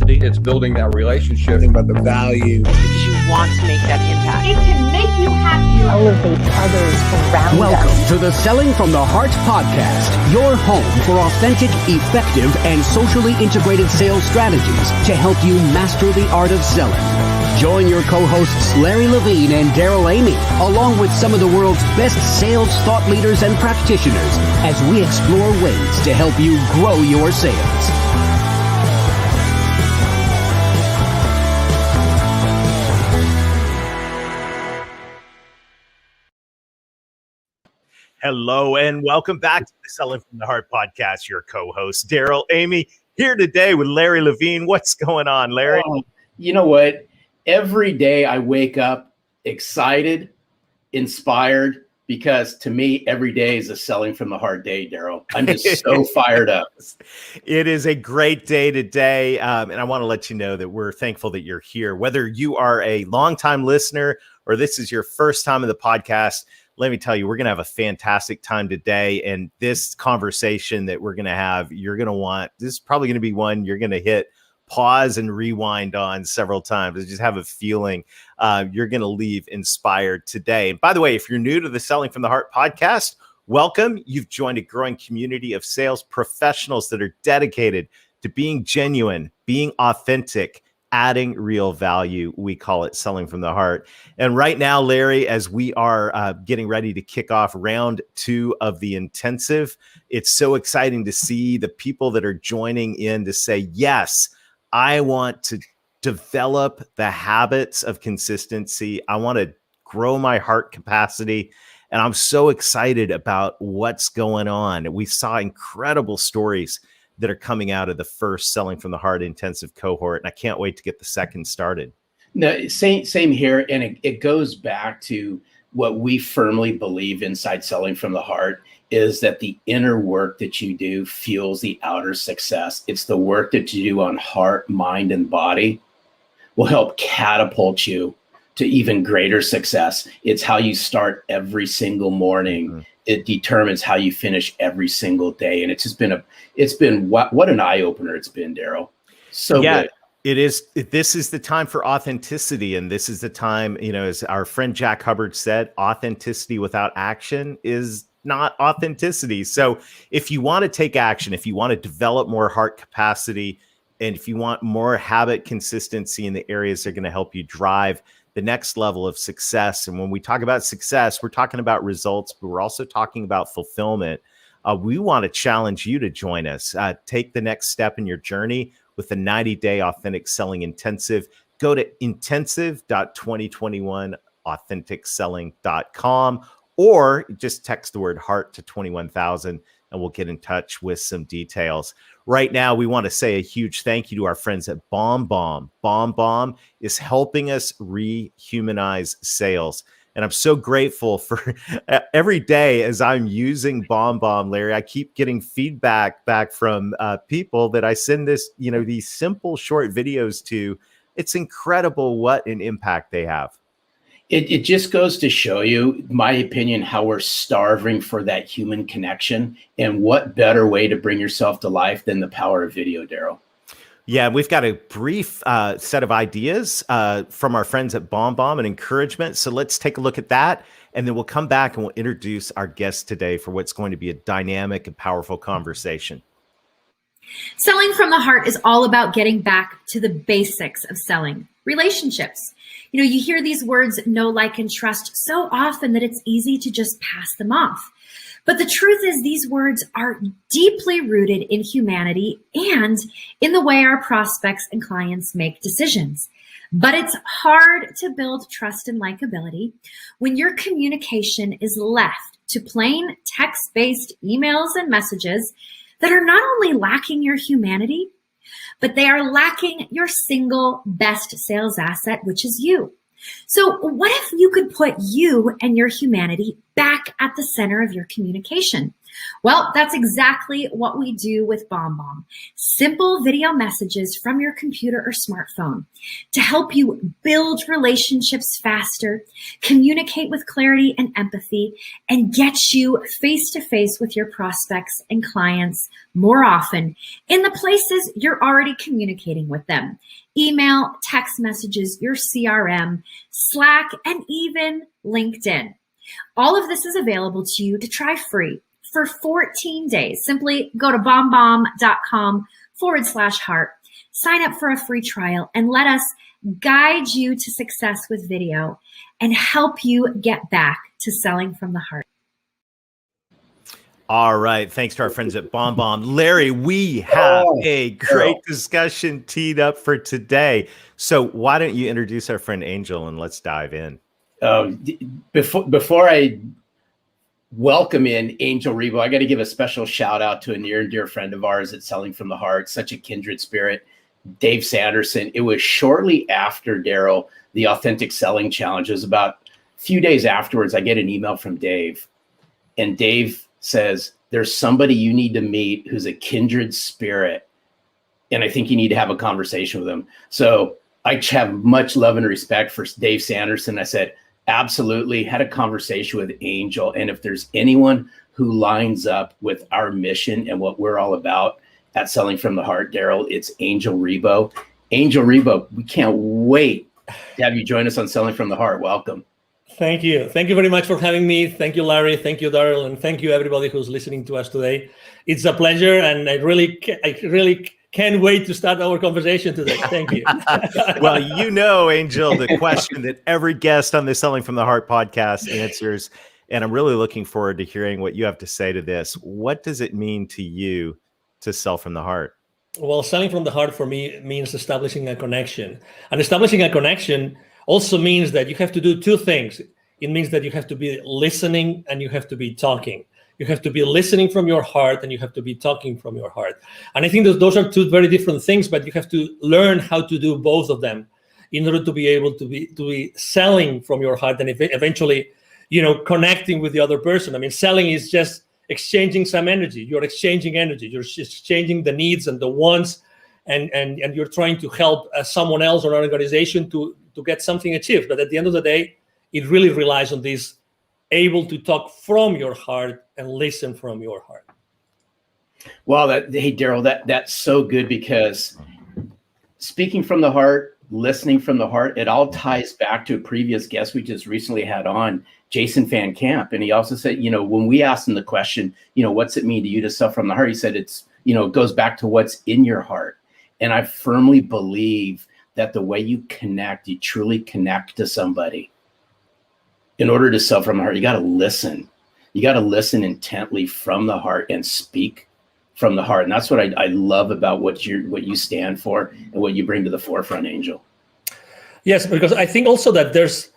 capacity. It's building that relationship. Think about the value. Because you want to make that impact. It can make you happy. Elevate others around Welcome us. to the Selling from the Heart podcast, your home for authentic, effective, and socially integrated sales strategies to help you master the art of selling. Join your co-hosts Larry Levine and Daryl Amy, along with some of the world's best sales thought leaders and practitioners, as we explore ways to help you grow your sales. Hello and welcome back to the Selling from the Heart podcast. Your co-host Daryl Amy here today with Larry Levine. What's going on, Larry? You know what? Every day I wake up excited, inspired, because to me, every day is a Selling from the Heart day, Daryl. I'm just so fired up. It is a great day today. And I want to let you know that we're thankful that you're here. Whether you are a longtime listener or this is your first time in the podcast, let me tell you, we're going to have a fantastic time today. And this conversation that we're going to have, you're going to want, this is probably going to be one you're going to hit pause and rewind on several times. I just have a feeling you're going to leave inspired today. And by the way, if you're new to the Selling from the Heart podcast, welcome. You've joined a growing community of sales professionals that are dedicated to being genuine, being authentic, adding real value. We call it Selling from the Heart. And right now, Larry, as we are getting ready to kick off round 2 of the intensive, it's so exciting to see the people that are joining in to say, yes, I want to develop the habits of consistency. I want to grow my heart capacity. And I'm so excited about what's going on. We saw incredible stories that are coming out of the first Selling from the Heart intensive cohort. And I can't wait to get the second started. No, same here. And it goes back to what we firmly believe inside Selling from the Heart is that the inner work that you do fuels the outer success. It's the work that you do on heart, mind, and body will help catapult you to even greater success. It's how you start every single morning. It determines how you finish every single day. And it's been what an eye opener it's been, Daryl. So good. It is. This is the time for authenticity. And this is the time, as our friend Jack Hubbard said, authenticity without action is not authenticity. So if you want to take action, if you want to develop more heart capacity, and if you want more habit consistency in the areas that are going to help you drive the next level of success. And when we talk about success, we're talking about results, but we're also talking about fulfillment. We want to challenge you to join us. Take the next step in your journey with the 90-day authentic selling intensive. Go to intensive.2021authenticselling.com or just text the word heart to 21,000 and we'll get in touch with some details. Right now, we want to say a huge thank you to our friends at BombBomb. BombBomb is helping us rehumanize sales. And I'm so grateful for every day as I'm using BombBomb, Larry, I keep getting feedback back from people that I send these simple short videos to. It's incredible what an impact they have. It just goes to show you, my opinion, how we're starving for that human connection. And what better way to bring yourself to life than the power of video, Daryl? Yeah, we've got a brief set of ideas from our friends at BombBomb and encouragement. So let's take a look at that. And then we'll come back and we'll introduce our guest today for what's going to be a dynamic and powerful conversation. Selling from the Heart is all about getting back to the basics of selling, relationships. You hear these words, know, like, and trust so often that it's easy to just pass them off. But the truth is these words are deeply rooted in humanity and in the way our prospects and clients make decisions. But it's hard to build trust and likability when your communication is left to plain text-based emails and messages that are not only lacking your humanity, but they are lacking your single best sales asset, which is you. So what if you could put you and your humanity back at the center of your communication. Well, that's exactly what we do with BombBomb. Simple video messages from your computer or smartphone to help you build relationships faster, communicate with clarity and empathy, and get you face to face with your prospects and clients more often in the places you're already communicating with them. Email, text messages, your CRM, Slack, and even LinkedIn. All of this is available to you to try free for 14 days. Simply go to bombbomb.com/heart, sign up for a free trial, and let us guide you to success with video and help you get back to selling from the heart. All right. Thanks to our friends at BombBomb. Larry, we have a great discussion teed up for today. So why don't you introduce our friend Angel and let's dive in. Before I welcome in Angel Rebo, I got to give a special shout out to a near and dear friend of ours at Selling from the Heart, such a kindred spirit, Dave Sanderson. It was shortly after, Daryl, the Authentic Selling Challenge. It was about a few days afterwards, I get an email from Dave, and Dave says, there's somebody you need to meet who's a kindred spirit, and I think you need to have a conversation with him. So I have much love and respect for Dave Sanderson. I said, absolutely, had a conversation with Angel. And if there's anyone who lines up with our mission and what we're all about at Selling from the Heart, Daryl, it's Angel Rebo. Angel Rebo, we can't wait to have you join us on Selling from the Heart. Welcome. Thank you. Thank you very much for having me. Thank you, Larry. Thank you, Daryl. And thank you, everybody who's listening to us today. It's a pleasure. And I really can't wait to start our conversation today. Thank you. Well, you know, Angel, the question that every guest on the Selling from the Heart podcast answers, and I'm really looking forward to hearing what you have to say to this. What does it mean to you to sell from the heart? Well, selling from the heart for me means establishing a connection. And establishing a connection also means that you have to do two things. It means that you have to be listening and you have to be talking. You have to be listening from your heart and you have to be talking from your heart. And I think that those are two very different things, but you have to learn how to do both of them in order to be able to be selling from your heart and eventually, connecting with the other person. I mean, selling is just exchanging some energy. You're exchanging energy. You're just exchanging the needs and the wants, and you're trying to help someone else or an organization to get something achieved. But at the end of the day, it really relies on this able to talk from your heart and listen from your heart. Well, hey, Daryl, that's so good, because speaking from the heart, listening from the heart, it all ties back to a previous guest we just recently had on, Jason Van Camp. And he also said, when we asked him the question, what's it mean to you to sell from the heart? He said, it goes back to what's in your heart. And I firmly believe that the way you connect, you truly connect to somebody. In order to sell from the heart, you got to listen. You got to listen intently from the heart and speak from the heart. And that's what I love about what you stand for and what you bring to the forefront, Angel. Yes, because I think also that there's,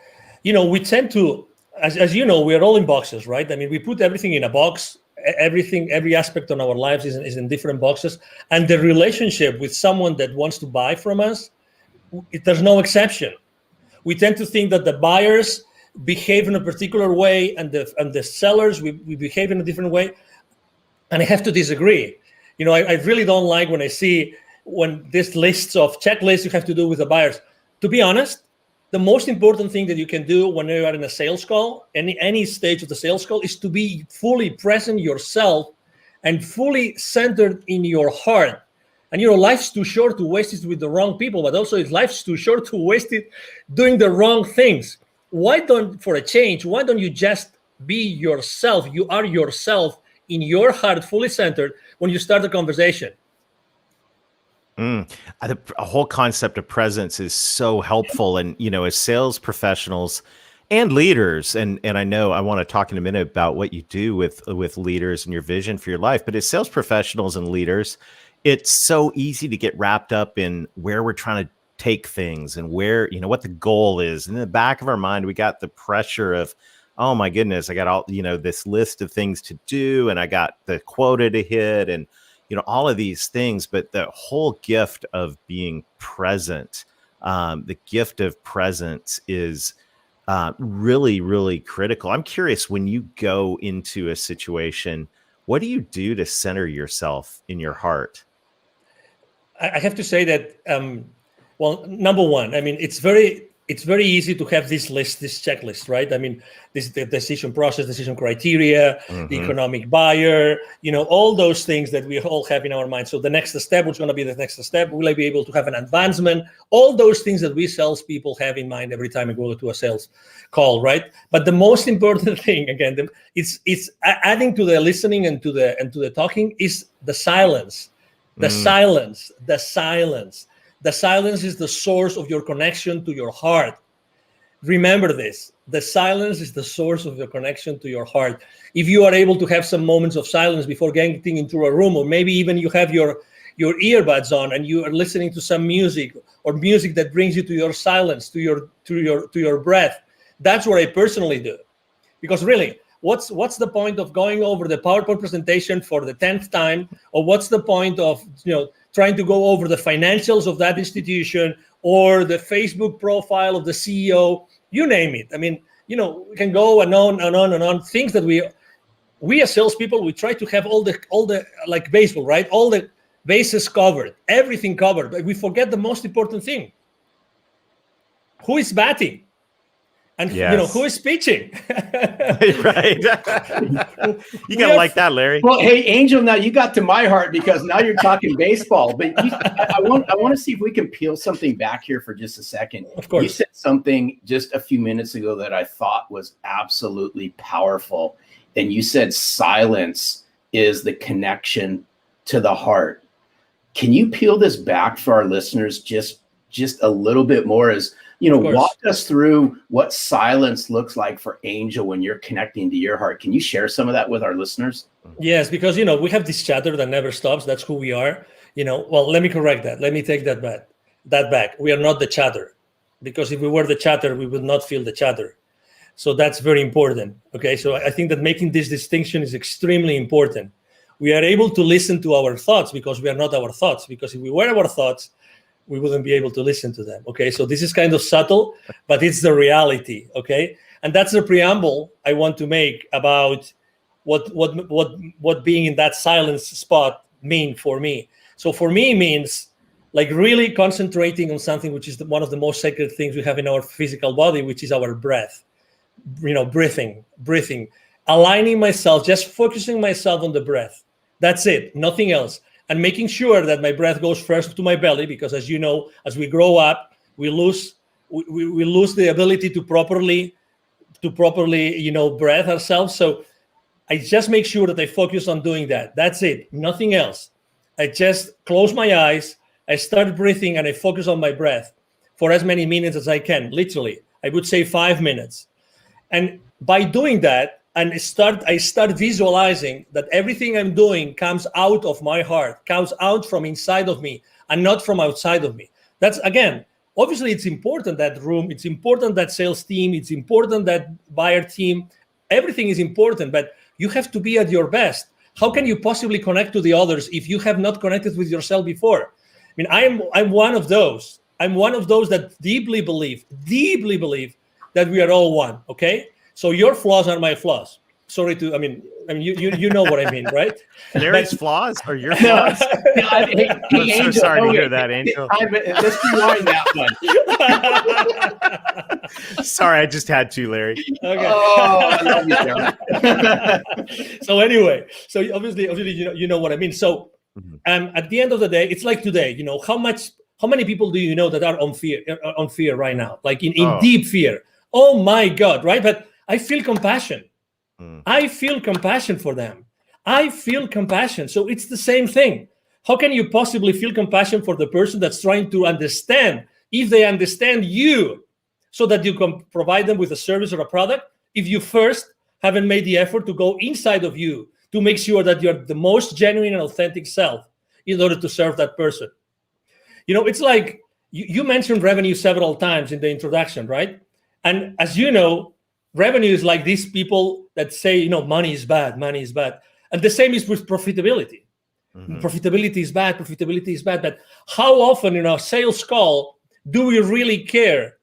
we tend to, as you know, we're all in boxes, right? I mean, we put everything in a box. Every aspect of our lives is in different boxes. And the relationship with someone that wants to buy from us, there's no exception. We tend to think that the buyers behave in a particular way and the sellers, we behave in a different way. And I have to disagree. I really don't like when I see this lists of checklists you have to do with the buyers. To be honest, the most important thing that you can do when you are in a sales call, any stage of the sales call, is to be fully present yourself and fully centered in your heart. And life's too short to waste it with the wrong people, but also life's too short to waste it doing the wrong things. Why don't you just be yourself? You are yourself in your heart, fully centered when you start the conversation. A whole concept of presence is so helpful. And, as sales professionals and leaders, and I know I want to talk in a minute about what you do with leaders and your vision for your life, but as sales professionals and leaders, it's so easy to get wrapped up in where we're trying to take things and where, what the goal is. And in the back of our mind, we got the pressure of, oh my goodness, I got all, this list of things to do, and I got the quota to hit, and, all of these things. But the whole gift of being present, the gift of presence is really, really critical. I'm curious, when you go into a situation, what do you do to center yourself in your heart? I have to say that, well, number one, I mean, it's very easy to have this checklist, right? I mean, the decision process, decision criteria, the economic buyer, all those things that we all have in our mind. So the next step, what's going to be the next step? Will I be able to have an advancement? All those things that we salespeople have in mind every time we go to a sales call, right? But the most important thing, again, it's adding to the listening and to the talking is the silence. The silence. The silence is the source of your connection to your heart. Remember this. The silence is the source of your connection to your heart. If you are able to have some moments of silence before getting into a room, or maybe even you have your earbuds on and you are listening to some music, or music that brings you to your silence, to your breath, that's what I personally do. Because really, what's the point of going over the PowerPoint presentation for the 10th time, or what's the point of trying to go over the financials of that institution or the Facebook profile of the CEO, you name it. I mean, we can go and on and on and on. Things that we as salespeople, we try to have all the like baseball, right? All the bases covered, everything covered, but we forget the most important thing. Who is batting? And who is pitching? Right. You gotta like that, Larry. Well, hey, Angel, now you got to my heart because now you're talking baseball. But I want to see if we can peel something back here for just a second. Of course. You said something just a few minutes ago that I thought was absolutely powerful. And you said silence is the connection to the heart. Can you peel this back for our listeners just a little bit more? As walk us through what silence looks like for Angel when you're connecting to your heart. Can you share some of that with our listeners? Yes, because, we have this chatter that never stops. That's who we are. Well, let me correct that. Let me take that back. We are not the chatter, because if we were the chatter, we would not feel the chatter. So that's very important. Okay. So I think that making this distinction is extremely important. We are able to listen to our thoughts because we are not our thoughts, because if we were our thoughts, we wouldn't be able to listen to them. Okay, so this is kind of subtle, but it's the reality. Okay, and that's the preamble I want to make about what being in that silence spot mean for me. So for me, it means like really concentrating on something which is one of the most sacred things we have in our physical body, which is our breath. Breathing, aligning myself, just focusing myself on the breath. That's it, nothing else. And making sure that my breath goes first to my belly, because as you know, as we grow up, we lose the ability to properly breathe ourselves. So I just make sure that I focus on doing that. That's it, nothing else. I just close my eyes, I start breathing, and I focus on my breath for as many minutes as I can. Literally, I would say 5 minutes. And by doing that, and I start visualizing that everything I'm doing comes out of my heart, comes out from inside of me and not from outside of me. That's, again, obviously it's important, that room, it's important, that sales team, it's important, that buyer team, everything is important, but you have to be at your best. How can you possibly connect to the others if you have not connected with yourself before? I mean, I'm one of those. I'm one of those that deeply believe that we are all one, okay? So your flaws are my flaws. Sorry to, you know what I mean, right? Larry's flaws are your flaws? Hey, I'm Angel, so sorry to hear that, Angel. Let's rewind that one. Sorry, I just had to, Larry. Okay. Oh, I love you, Jeremy. So anyway, so obviously, you know what I mean. So at the end of the day, it's like today, how many people do you know that are on fear right now? Like in deep fear. Oh my God, right? But I feel compassion. I feel compassion for them. I feel compassion. So it's the same thing. How can you possibly feel compassion for the person that's trying to understand, if they understand you, so that you can provide them with a service or a product, if you first haven't made the effort to go inside of you to make sure that you're the most genuine and authentic self in order to serve that person? It's like you mentioned revenue several times in the introduction, right? And as you know, revenue is like these people that say, money is bad. And the same is with profitability. Profitability is bad. But how often in our sales call do we really care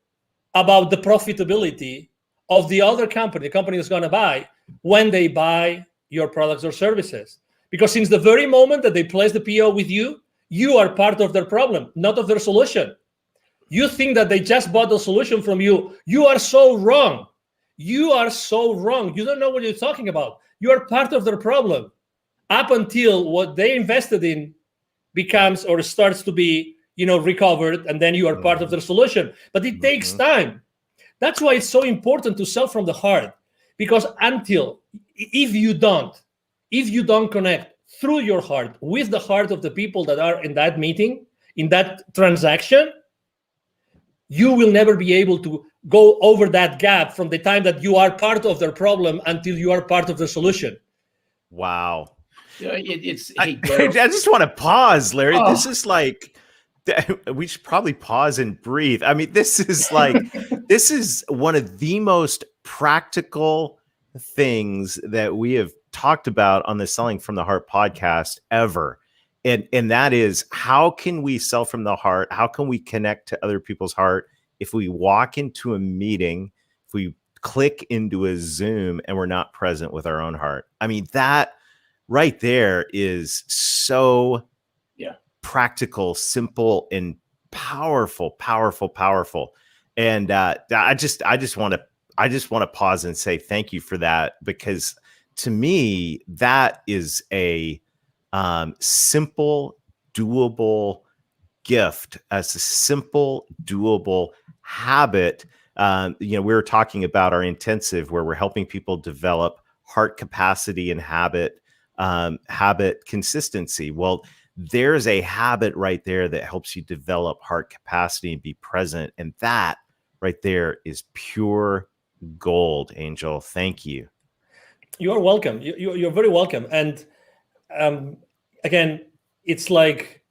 about the profitability of the other company, the company that's going to buy, when they buy your products or services. Because since the very moment that they place the PO with you, you are part of their problem, not of their solution. You think that they just bought the solution from you. You are so wrong. You are so wrong. You don't know what you're talking about. You are part of their problem up until what they invested in becomes or starts to be, recovered, and then you are part of their solution. But it takes time. That's why it's so important to sell from the heart, because if you don't connect through your heart with the heart of the people that are in that meeting, in that transaction, you will never be able to go over that gap from the time that you are part of their problem until you are part of the solution. Wow. I just want to pause, Larry. This is like, we should probably pause and breathe. I mean, this is like, this is one of the most practical things that we have talked about on the Selling from the Heart podcast ever. And that is, how can we sell from the heart? How can we connect to other people's heart if we walk into a meeting, if we click into a Zoom and we're not present with our own heart? I mean, that right there is so practical, simple, and powerful. And I just want to pause and say thank you for that, because to me, that is a simple, doable gift, as a simple, doable habit. We were talking about our intensive, where we're helping people develop heart capacity and habit consistency. Well, there's a habit right there that helps you develop heart capacity and be present. And that right there is pure gold, Angel. Thank you. You are welcome. You're very welcome. And again, it's like,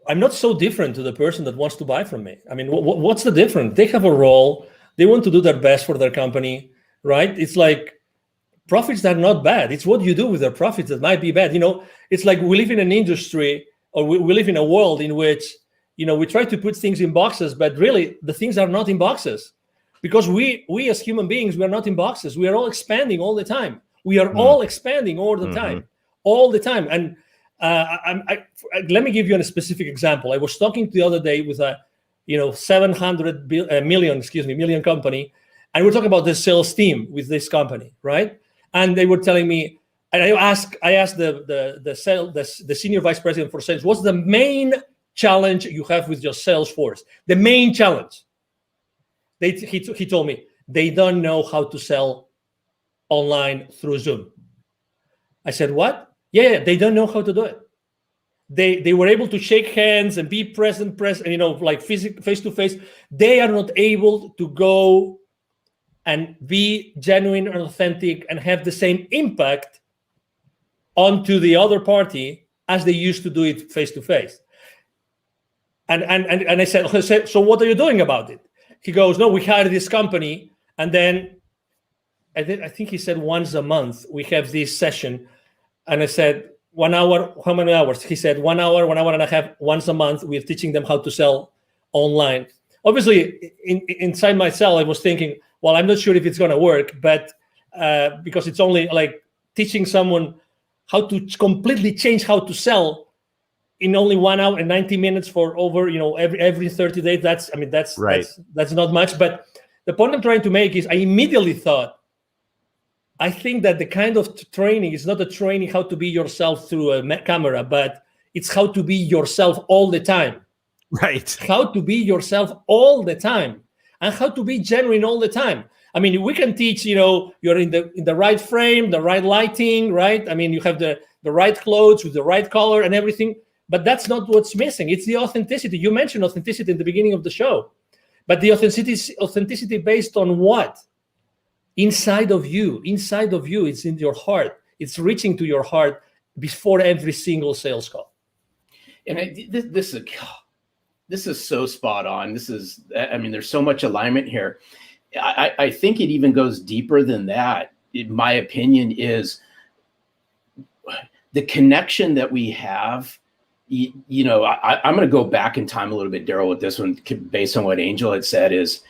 I'm not so different to the person that wants to buy from me. I mean, what's the difference? They have a role. They want to do their best for their company, right? It's like, profits are not bad. It's what you do with their profits that might be bad. It's like we live in an industry, or we live in a world in which, we try to put things in boxes, but really the things are not in boxes, because we as human beings, we are not in boxes. We are all expanding all the time. We are all expanding all the time. And let me give you a specific example. I was talking the other day with a 700 million company, and we're talking about the sales team with this company, right? And they were telling me, and I asked the senior vice president for sales, what's the main challenge you have with your sales force? The main challenge. He told me they don't know how to sell online through Zoom. I said, what? Yeah, they don't know how to do it. They were able to shake hands and be present, like face to face. They are not able to go and be genuine and authentic and have the same impact onto the other party as they used to do it face to face. And I said, so what are you doing about it? He goes, no, we hired this company, and then I think he said once a month we have this session. And I said, 1 hour, how many hours? He said 1 hour, 1 hour and a half, once a month. We're teaching them how to sell online. Obviously, inside myself, I was thinking, well, I'm not sure if it's going to work, but because it's only like teaching someone how to completely change how to sell in only 1 hour and 90 minutes for over, every 30 days. That's right. That's not much. But the point I'm trying to make is I immediately thought, I think that the kind of training is not a training how to be yourself through a camera, but it's how to be yourself all the time. Right. How to be yourself all the time, and how to be genuine all the time. I mean, we can teach, you're in the right frame, the right lighting, right? I mean, you have the right clothes with the right color and everything, but that's not what's missing. It's the authenticity. You mentioned authenticity in the beginning of the show, but the authenticity based on what? Inside of you, it's in your heart. It's reaching to your heart before every single sales call. And this is so spot on. There's so much alignment here. I think it even goes deeper than that. In my opinion, is the connection that we have. I'm going to go back in time a little bit, Daryl, with this one, based on what Angel had said. Is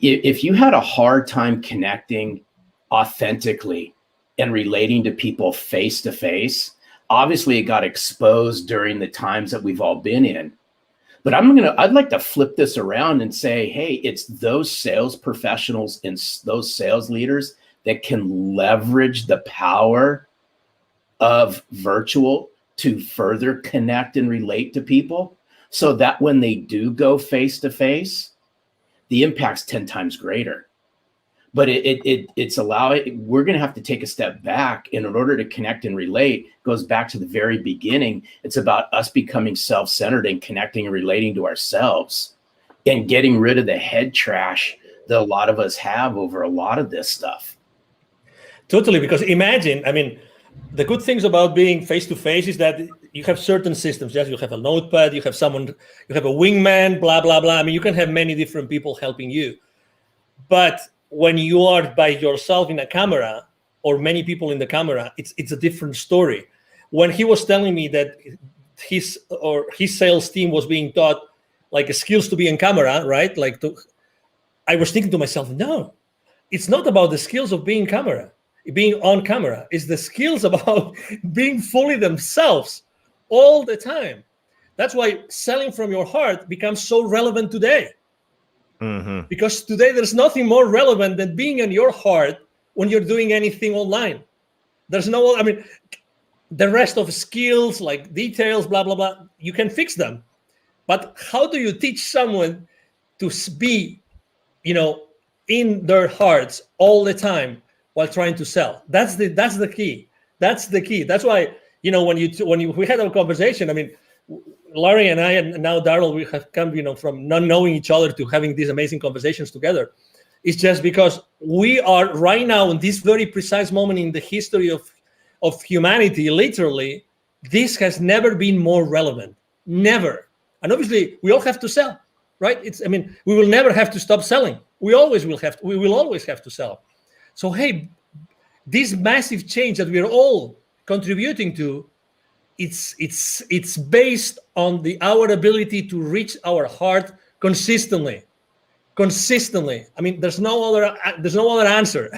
if you had a hard time connecting authentically and relating to people face to face, obviously it got exposed during the times that we've all been in. But I'd like to flip this around and say, hey, it's those sales professionals and those sales leaders that can leverage the power of virtual to further connect and relate to people, so that when they do go face to face, the impact's 10 times greater. But we're going to have to take a step back. And in order to connect and relate, goes back to the very beginning. It's about us becoming self-centered and connecting and relating to ourselves and getting rid of the head trash that a lot of us have over a lot of this stuff. Totally, because imagine, I mean, the good things about being face-to-face is that you have certain systems. Yes, you have a notepad, you have someone, you have a wingman, blah, blah, blah. I mean, you can have many different people helping you. But when you are by yourself in a camera or many people in the camera, it's a different story. When he was telling me that his sales team was being taught like skills to be in camera, right? I was thinking to myself, no, it's not about the skills of being on camera. It's the skills about being fully themselves all the time. That's why selling from your heart becomes so relevant today. Mm-hmm. Because today there's nothing more relevant than being in your heart when you're doing anything online. There's the rest of skills like details, blah, blah, blah, you can fix them. But how do you teach someone to be, in their hearts all the time while trying to sell? That's the key. That's the key. That's why, we had our conversation, I mean, Larry and I, and now Daryl, we have come, from not knowing each other to having these amazing conversations together. It's just because we are right now in this very precise moment in the history of humanity, literally, this has never been more relevant. Never. And obviously, we all have to sell, right? We will never have to stop selling. We will always have to sell. So, hey, this massive change that we are all contributing to, it's based on our ability to reach our heart consistently. I mean, there's no other answer.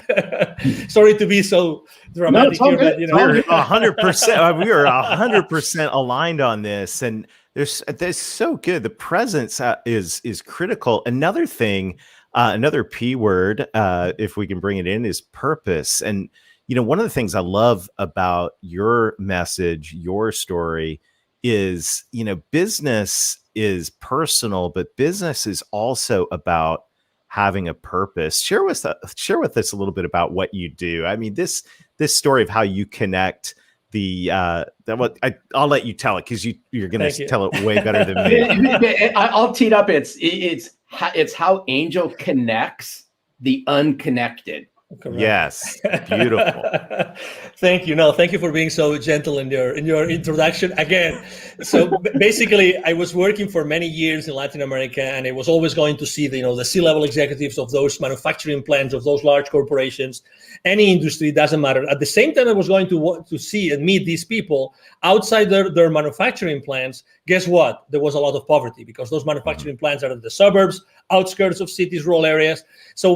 Sorry to be so dramatic here, but we're 100%. We are 100% aligned on this, and there's so good. The presence is critical. Another thing, another P word, if we can bring it in, is purpose. And one of the things I love about your message, your story, is, business is personal, but business is also about having a purpose. Share with us a little bit about what you do. I mean, this story of how you connect I'll let you tell it, because you're going to tell it way better than me. I'll tee it up. It's how Angel connects the unconnected. Correct. Yes, beautiful. Thank you. No, thank you for being so gentle in your introduction again. So basically, I was working for many years in Latin America, and I was always going to see the C-level executives of those manufacturing plants, of those large corporations, any industry, doesn't matter. At the same time, I was going to see and meet these people outside their manufacturing plants. Guess what? There was a lot of poverty, because those manufacturing plants are in the suburbs, outskirts of cities, rural areas. So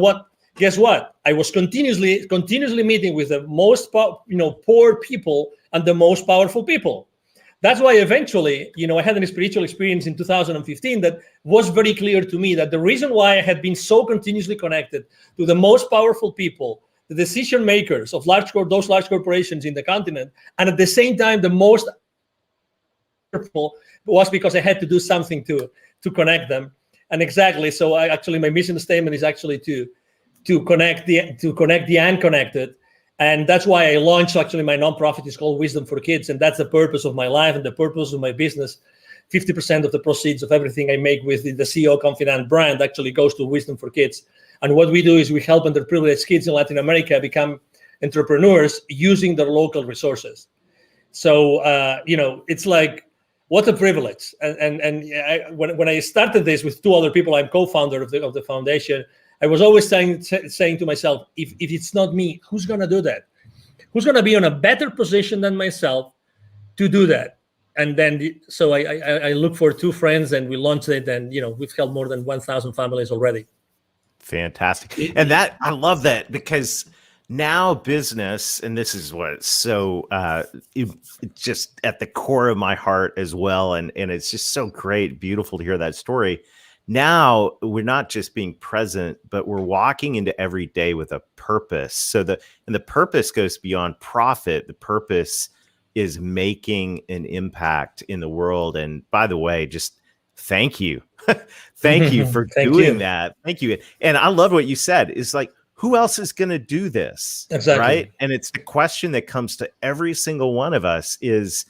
guess what? I was continuously meeting with the most poor people and the most powerful people. That's why eventually, I had a spiritual experience in 2015 that was very clear to me that the reason why I had been so continuously connected to the most powerful people, the decision makers of those large corporations in the continent, and at the same time the most powerful, was because I had to do something to connect them. And exactly, so my mission statement is actually to connect the unconnected. And that's why I launched my nonprofit. Is called Wisdom for Kids. And that's the purpose of my life and the purpose of my business. 50% of the proceeds of everything I make with the CEO Confidant brand actually goes to Wisdom for Kids. And what we do is we help underprivileged kids in Latin America become entrepreneurs using their local resources. So, it's like, what a privilege. When I started this with two other people, I'm co-founder of the foundation. I was always saying to myself, if it's not me, who's going to do that? Who's going to be in a better position than myself to do that? And then, so I look for two friends, and we launched it, and we've helped more than 1,000 families already. Fantastic. And that, I love that, because now business, and this is what it's so it's just at the core of my heart as well. And it's just so great, beautiful to hear that story. Now we're not just being present, but we're walking into every day with a purpose. So the purpose goes beyond profit. The purpose is making an impact in the world. And by the way, just thank you. Thank you for doing that. Thank you. And I love what you said. Is like, who else is going to do this? Exactly. Right. And it's the question that comes to every single one of us is,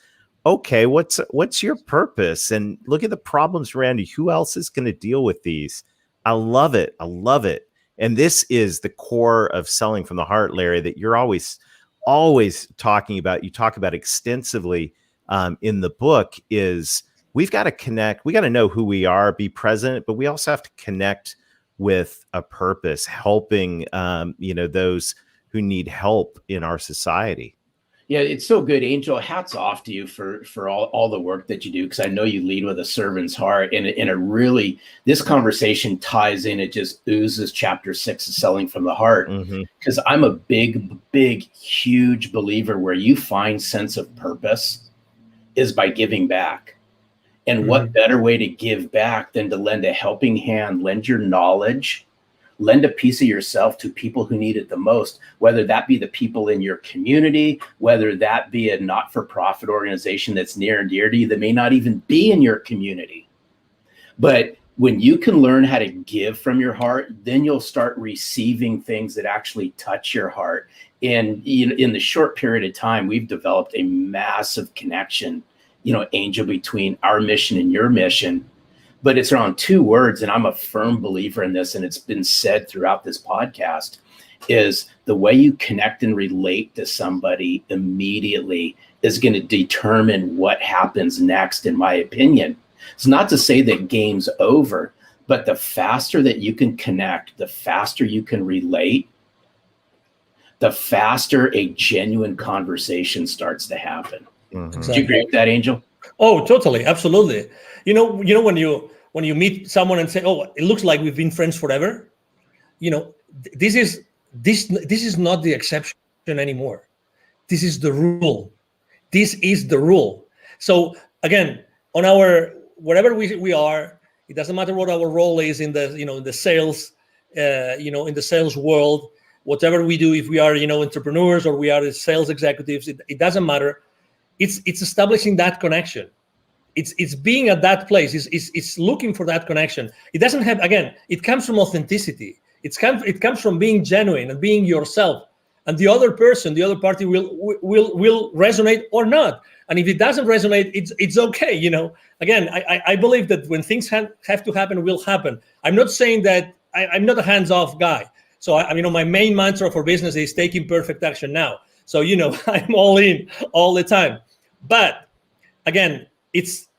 okay, what's your purpose? And look at the problems around you. Who else is going to deal with these? I love it. I love it. And this is the core of Selling from the Heart, Larry, that you're always talking about. You talk about extensively in the book. Is we've got to connect. We got to know who we are, be present, but we also have to connect with a purpose, helping those who need help in our society. Yeah, it's so good, Angel. Hats off to you for all the work that you do, because I know you lead with a servant's heart, and it really, this conversation ties in. It just oozes chapter 6 of Selling from the Heart, because I'm a big, huge believer where you find sense of purpose is by giving back. And what better way to give back than to lend a helping hand, lend your knowledge, lend a piece of yourself to people who need it the most, whether that be the people in your community, whether that be a not-for-profit organization that's near and dear to you that may not even be in your community. But when you can learn how to give from your heart, then you'll start receiving things that actually touch your heart. And in the short period of time, we've developed a massive connection, Angel, between our mission and your mission. But it's around two words, and I'm a firm believer in this, and it's been said throughout this podcast, is the way you connect and relate to somebody immediately is going to determine what happens next, in my opinion. It's not to say that game's over, but the faster that you can connect, the faster you can relate, the faster a genuine conversation starts to happen. Exactly. Do you agree with that, Angel? Oh, totally. Absolutely. When you meet someone and say, oh, it looks like we've been friends forever. This is not the exception anymore. This is the rule. This is the rule. So again, on wherever we are, it doesn't matter what our role is in the sales, in the sales world, whatever we do, if we are, entrepreneurs or we are sales executives, it doesn't matter. It's establishing that connection. It's being at that place. It's looking for that connection. It doesn't have, again, it comes from authenticity. It comes from being genuine and being yourself. And the other person, the other party will resonate or not. And if it doesn't resonate, it's okay. Again, I believe that when things have to happen, will happen. I'm not saying that I'm not a hands-off guy. So my main mantra for business is taking perfect action now. So, I'm all in all the time. But again, it's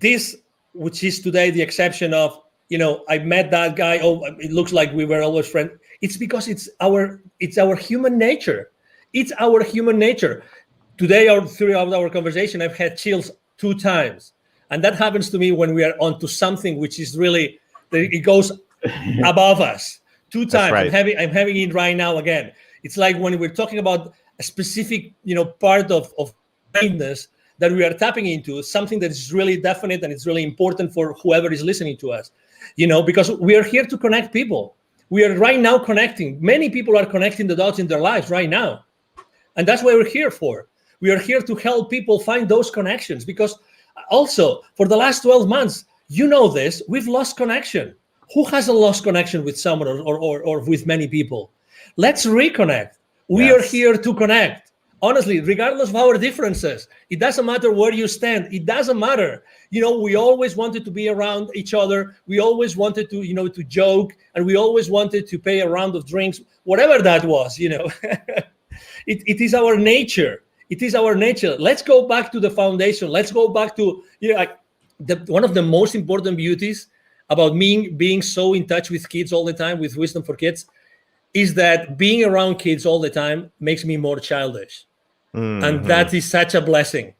this, which is today the exception of, I met that guy. Oh, it looks like we were always friends. It's because it's our human nature. It's our human nature. Today, throughout our conversation, I've had chills 2 times. And that happens to me when we are onto something which is really, it goes above us. 2 times. Right. I'm having it right now again. It's like when we're talking about a specific, part of kindness that we are tapping into, something that is really definite and it's really important for whoever is listening to us, because we are here to connect people. We are right now connecting. Many people are connecting the dots in their lives right now. And that's what we're here for. We are here to help people find those connections, because also for the last 12 months, this, we've lost connection. Who hasn't lost connection with someone or with many people? Let's reconnect. We are here to connect. Honestly, regardless of our differences, it doesn't matter where you stand. It doesn't matter. We always wanted to be around each other. We always wanted to, to joke, and we always wanted to pay a round of drinks, whatever that was, It is our nature. It is our nature. Let's go back to the foundation. Let's go back to, one of the most important beauties about being so in touch with kids all the time, with Wisdom for Kids, is that being around kids all the time makes me more childish. Mm-hmm. And that is such a blessing.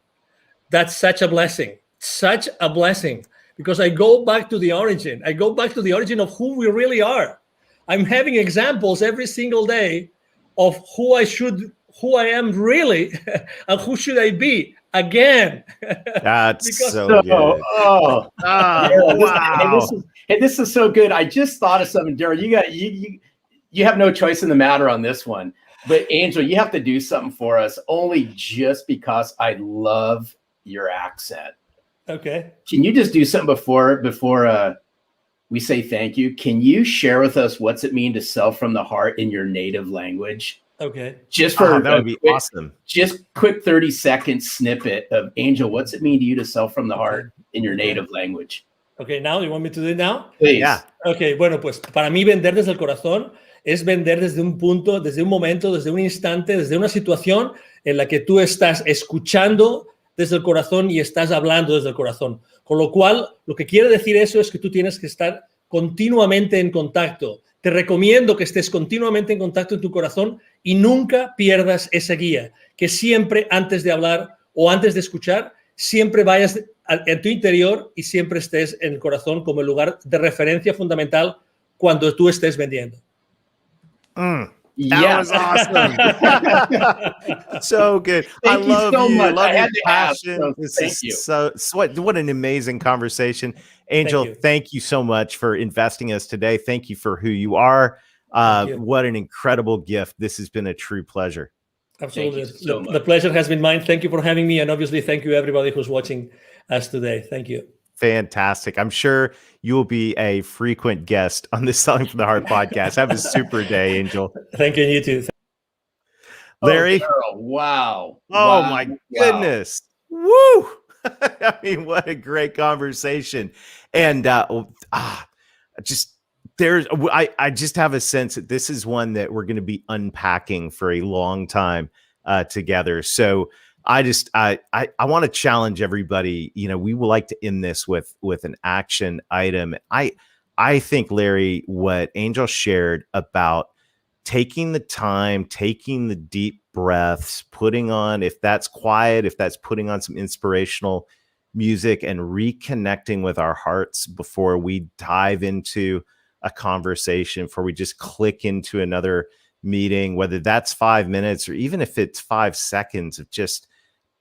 That's such a blessing. Such a blessing. Because I go back to the origin. I go back to the origin of who we really are. I'm having examples every single day of who I am really, and who should I be again. That's Because- so So, good. oh, Oh, wow. this is so good. I just thought of something, Daryl. You have no choice in the matter on this one. But Angel, you have to do something for us, only just because I love your accent. Okay. Can you just do something before we say thank you? Can you share with us what's it mean to sell from the heart in your native language? Okay. Just for Oh, that would be awesome. Just quick 30-second snippet of Angel. What's it mean to you to sell from the heart in your Okay. native language? Okay, now you want me to do it now? Please. Yeah. Ok, bueno, pues para mí vender desde el corazón es vender desde un punto, desde un momento, desde un instante, desde una situación en la que tú estás escuchando desde el corazón y estás hablando desde el corazón. Con lo cual, lo que quiere decir eso es que tú tienes que estar continuamente en contacto. Te recomiendo que estés continuamente en contacto en tu corazón y nunca pierdas esa guía. Que siempre antes de hablar o antes de escuchar, siempre vayas en tu interior y siempre estés en el corazón como el lugar de referencia fundamental cuando tú estés vendiendo. That Yes. was awesome. So good. Thank I you love so you. much. Love I your had to ask, passion. so This thank is you. so what an amazing conversation. Angel, you. thank you so much for investing us today. Thank you for who you are. Thank you. What an incredible gift. This has been a true pleasure. Absolutely. Thank you so much. The pleasure has been mine. Thank you for having me. And obviously, thank you everybody who's watching us today. Thank you. Fantastic. I'm sure you will be a frequent guest on the Selling from the Heart podcast. Have a super day, Angel. Thank you, and you too. Larry. Oh, Daryl, wow. Oh Wow. my Wow. goodness. Woo. I mean, what a great conversation. And just there's I just have a sense that this is one that we're going to be unpacking for a long time together. So I want to challenge everybody. You know, we would like to end this with an action item. I think, Larry, what Angel shared about taking the time, taking the deep breaths, putting on, if that's quiet, if that's putting on some inspirational music and reconnecting with our hearts before we dive into a conversation, before we just click into another meeting, whether that's 5 minutes or even if it's 5 seconds of just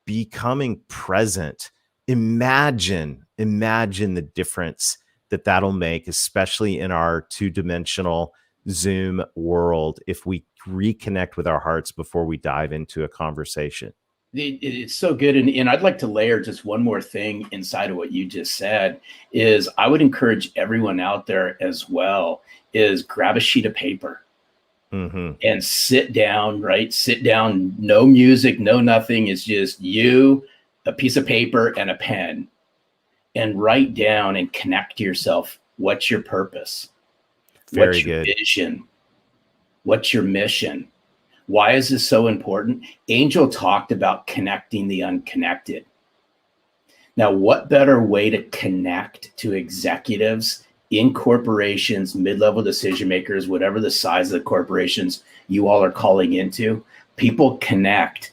becoming present. Imagine the difference that'll make, especially in our two-dimensional Zoom world, if we reconnect with our hearts before we dive into a conversation. It's so good. And I'd like to layer just one more thing inside of what you just said is I would encourage everyone out there as well is grab a sheet of paper and sit down, right? Sit down, no music, no nothing. It's just you, a piece of paper and a pen, and write down and connect to yourself. What's your purpose? Very What's your good. vision? What's your mission? Why is this so important? Angel talked about connecting the unconnected. Now, what better way to connect to executives in corporations, mid-level decision makers, whatever the size of the corporations you all are calling into? People connect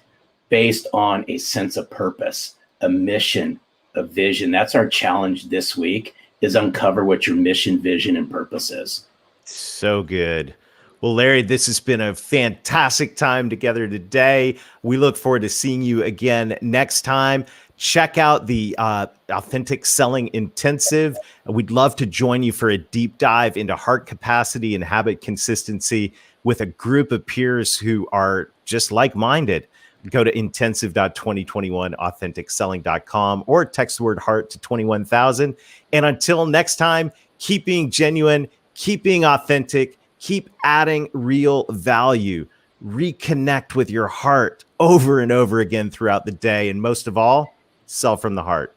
based on a sense of purpose, a mission, a vision. That's our challenge this week, is uncover what your mission, vision, and purpose is. So good. Well, Larry, this has been a fantastic time together today. We look forward to seeing you again next time. Check out the Authentic Selling Intensive. We'd love to join you for a deep dive into heart capacity and habit consistency with a group of peers who are just like-minded. Go to intensive.2021authenticselling.com or text the word heart to 21,000. And until next time, keep being genuine, keep being authentic, keep adding real value. Reconnect with your heart over and over again throughout the day. And most of all, sell from the heart.